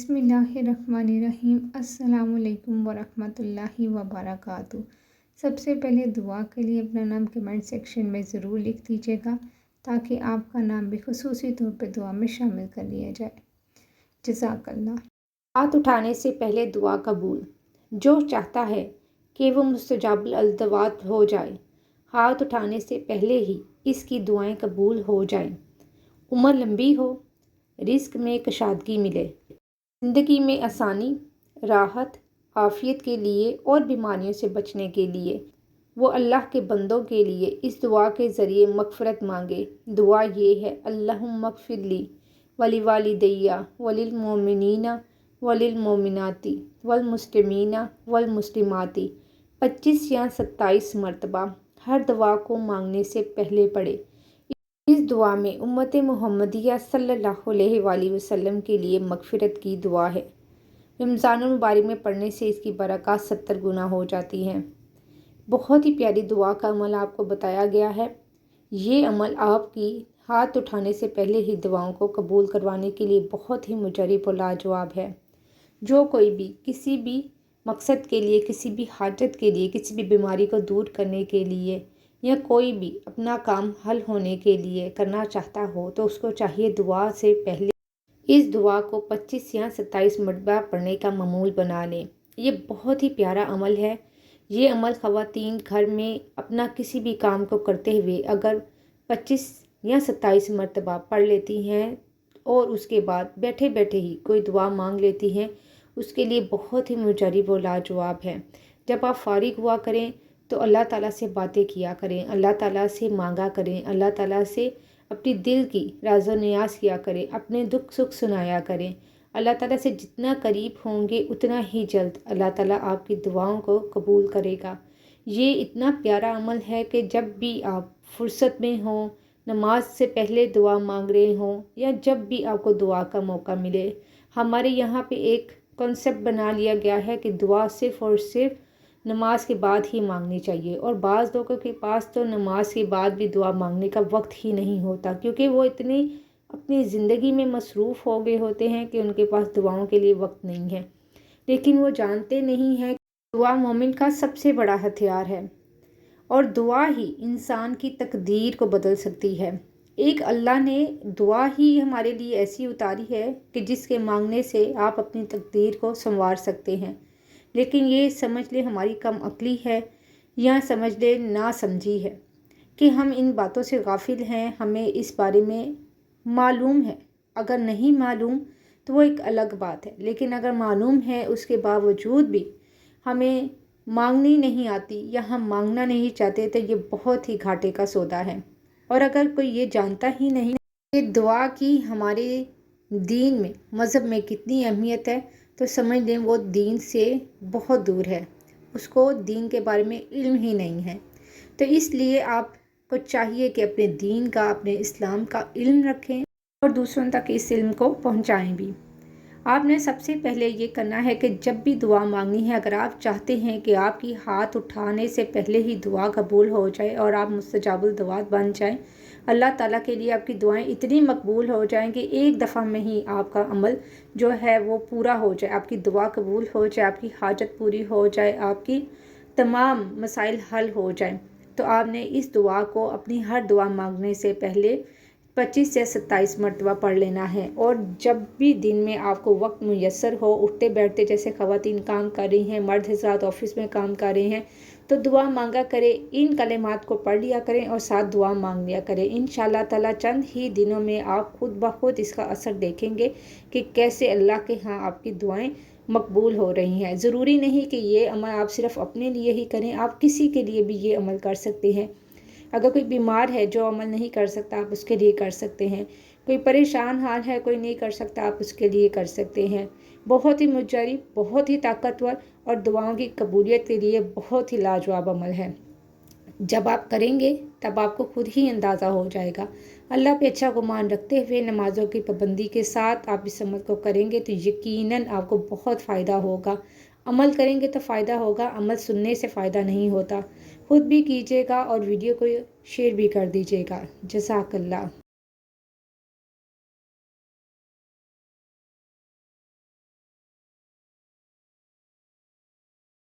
बिस्मिल्लाहिर्रहमानिर्रहीम। अस्सलाम वालेकुम वरहमतुल्लाहि वबरकातुहू। सबसे पहले दुआ के लिए अपना नाम कमेंट सेक्शन में ज़रूर लिख दीजिएगा ताकि आपका नाम भी खुसूसी तौर पे दुआ में शामिल कर लिया जाए। जज़ाकल्लाह। हाथ उठाने से पहले दुआ कबूल। जो चाहता है कि वो मुस्तजाबुल अलदवात हो जाए, हाथ उठाने से पहले ही इसकी दुआएं कबूल हो जाएं। उम्र लंबी हो, रिस्क में कशादगी मिले, ज़िंदगी में आसानी, राहत, आफ़ियत के लिए और बीमारियों से बचने के लिए वो अल्लाह के बंदों के लिए इस दुआ के ज़रिए मग़फ़िरत मांगे। दुआ ये है, अल्लाहुम्मा मग़फ़िरली वली वालिदैया वलिल मोमिनीना वलिल मोमिनाती वल मुस्लिमीना वल मुस्लिमाती। 25 या 27 मरतबा हर दुआ को मांगने से पहले पढ़े। इस दुआ में उम्मत मुहम्मदिया सल्लल्लाहु अलैहि वसल्लम के लिए मग़फ़िरत की दुआ है। रमज़ानुल मुबारक में पढ़ने से इसकी बरक़ात 70 गुना हो जाती हैं। बहुत ही प्यारी दुआ का अमल आपको बताया गया है। ये अमल आपकी हाथ उठाने से पहले ही दुआओं को कबूल करवाने के लिए बहुत ही मुजरिब और लाजवाब है। जो कोई भी किसी भी मकसद के लिए, किसी भी हाजत के लिए, किसी भी बीमारी को दूर करने के लिए या कोई भी अपना काम हल होने के लिए करना चाहता हो तो उसको चाहिए दुआ से पहले इस दुआ को 25 या 27 मरतबा पढ़ने का मामूल बना लें। ये बहुत ही प्यारा अमल है। ये अमल ख़वातीन घर में अपना किसी भी काम को करते हुए अगर 25 या 27 मरतबा पढ़ लेती हैं और उसके बाद बैठे बैठे ही कोई दुआ मांग लेती हैं, उसके लिए बहुत ही मुजरिब और लाजवाब है। जब आप फारिग हुआ करें तो अल्लाह ताला से बातें किया करें, अल्लाह ताला से मांगा करें, अल्लाह ताला से अपनी दिल की राज़ो नियाज़ किया करें, अपने दुख सुख सुनाया करें। अल्लाह ताला से जितना करीब होंगे उतना ही जल्द अल्लाह ताला आपकी दुआओं को कबूल करेगा। ये इतना प्यारा अमल है कि जब भी आप फुर्सत में हों, नमाज से पहले दुआ मांग रहे हों या जब भी आपको दुआ का मौका मिले, हमारे यहाँ पे एक कॉन्सेप्ट बना लिया गया है कि दुआ सिर्फ़ और सिर्फ नमाज के बाद ही मांगनी चाहिए। और बाज़ लोगों के पास तो नमाज के बाद भी दुआ मांगने का वक्त ही नहीं होता, क्योंकि वो इतनी अपनी ज़िंदगी में मसरूफ़ हो गए होते हैं कि उनके पास दुआओं के लिए वक्त नहीं है। लेकिन वो जानते नहीं हैं कि दुआ मोमिन का सबसे बड़ा हथियार है और दुआ ही इंसान की तकदीर को बदल सकती है। एक अल्लाह ने दुआ ही हमारे लिए ऐसी उतारी है कि जिसके मांगने से आप अपनी तकदीर को संवार सकते हैं। लेकिन ये समझ ले हमारी कम अक्ली है या समझ ले ना समझी है कि हम इन बातों से गाफिल हैं। हमें इस बारे में मालूम है, अगर नहीं मालूम तो वो एक अलग बात है, लेकिन अगर मालूम है उसके बावजूद भी हमें मांगनी नहीं आती या हम मांगना नहीं चाहते तो ये बहुत ही घाटे का सौदा है। और अगर कोई ये जानता ही नहीं कि दुआ की हमारे दीन में, मज़हब में कितनी अहमियत है, तो समझ लें वो दीन से बहुत दूर है, उसको दीन के बारे में इल्म ही नहीं है। तो इसलिए आपको चाहिए कि अपने दीन का, अपने इस्लाम का इल्म रखें और दूसरों तक इस इल्म को पहुंचाएं भी। आपने सबसे पहले ये करना है कि जब भी दुआ मांगनी है, अगर आप चाहते हैं कि आपकी हाथ उठाने से पहले ही दुआ कबूल हो जाए और आप मुस्तजाबुल दुआत बन जाएं, अल्लाह ताला के लिए आपकी दुआएं इतनी मकबूल हो जाएं कि एक दफ़ा में ही आपका अमल जो है वो पूरा हो जाए, आपकी दुआ कबूल हो जाए, आपकी हाजत पूरी हो जाए, आपकी तमाम मसाइल हल हो जाएं, तो आपने इस दुआ को अपनी हर दुआ मांगने से पहले 25 से 27 मरतबा पढ़ लेना है। और जब भी दिन में आपको वक्त मुयस्सर हो, उठते बैठते जैसे ख़वातीन काम कर रही हैं, मर्द हज़रात ऑफिस में काम कर रहे हैं, तो दुआ मांगा करें, इन कलिमात को पढ़ लिया करें और साथ दुआ मांग लिया करें। इंशाअल्लाह ताला चंद ही दिनों में आप खुद ब खुद इसका असर देखेंगे कि कैसे अल्लाह के यहाँ आपकी दुआएं मकबूल हो रही हैं। ज़रूरी नहीं कि ये अमल आप सिर्फ अपने लिए ही करें, आप किसी के लिए भी ये अमल कर सकते हैं। अगर कोई बीमार है जो अमल नहीं कर सकता, आप उसके लिए कर सकते हैं। कोई परेशान हाल है, कोई नहीं कर सकता, आप उसके लिए कर सकते हैं। बहुत ही मुजरिब, बहुत ही ताकतवर और दुआओं की कबूलियत के लिए बहुत ही लाजवाब अमल है। जब आप करेंगे तब आपको खुद ही अंदाज़ा हो जाएगा। अल्लाह पे अच्छा गुमान रखते हुए नमाज़ों की पाबंदी के साथ आप इस अमल को करेंगे तो यकीनन आपको बहुत फ़ायदा होगा। अमल करेंगे तो फ़ायदा होगा, अमल सुनने से फ़ायदा नहीं होता। खुद भी कीजिएगा और वीडियो को शेयर भी कर दीजिएगा। जज़ाकल्लाह।